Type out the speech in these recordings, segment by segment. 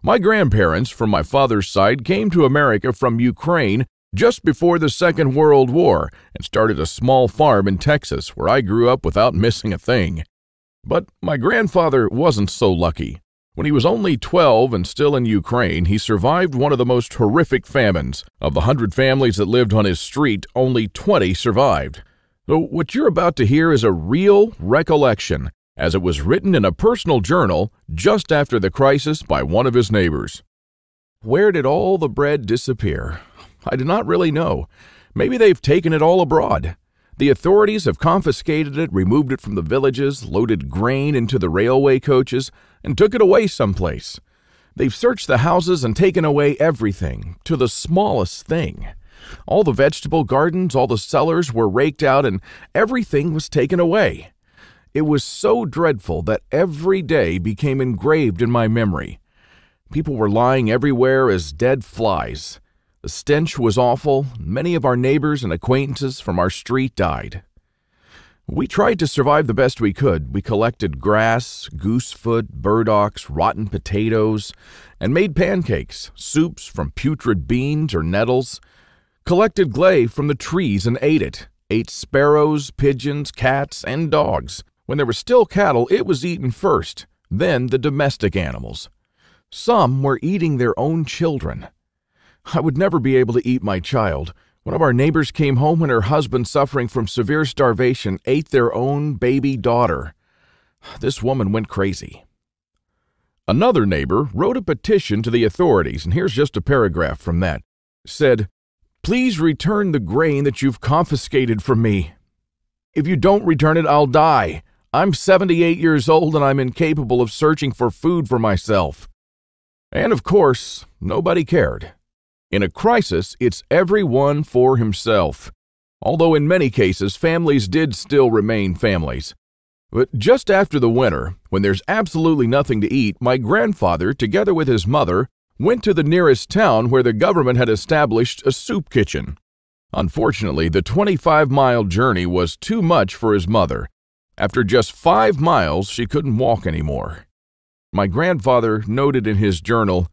My grandparents from my father's side came to America from Ukraine just before the Second World War and started a small farm in Texas where I grew up without missing a thing. But my grandfather wasn't so lucky. When he was only 12 and still in Ukraine, he survived one of the most horrific famines. Of the 100 families that lived on his street, only 20 survived. So what you're about to hear is a real recollection, as it was written in a personal journal just after the crisis by one of his neighbors. Where did all the bread disappear? I do not really know. Maybe they've taken it all abroad. The authorities have confiscated it, removed it from the villages, loaded grain into the railway coaches, and took it away someplace. They've searched the houses and taken away everything, to the smallest thing. All the vegetable gardens, all the cellars were raked out, and everything was taken away. It was so dreadful that every day became engraved in my memory. People were lying everywhere as dead flies. The stench was awful. Many of our neighbors and acquaintances from our street died. We tried to survive the best we could. We collected grass, goosefoot, burdocks, rotten potatoes, and made pancakes, soups from putrid beans or nettles, collected clay from the trees and ate it, ate sparrows, pigeons, cats, and dogs. When there were still cattle, it was eaten first, then the domestic animals. Some were eating their own children. I would never be able to eat my child. One of our neighbors came home when her husband, suffering from severe starvation, ate their own baby daughter. This woman went crazy. Another neighbor wrote a petition to the authorities, and here's just a paragraph from that. It said, "Please return the grain that you've confiscated from me. If you don't return it, I'll die. I'm 78 years old and I'm incapable of searching for food for myself." And of course, nobody cared. In a crisis, it's everyone for himself. Although in many cases, families did still remain families. But just after the winter, when there's absolutely nothing to eat, my grandfather, together with his mother, went to the nearest town where the government had established a soup kitchen. Unfortunately, the 25-mile journey was too much for his mother. After just 5 miles, she couldn't walk anymore. My grandfather noted in his journal,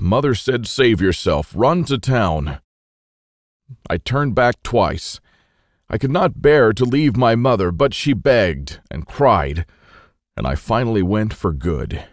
"Mother said, save yourself, run to town." I turned back twice. I could not bear to leave my mother, but she begged and cried, and I finally went for good.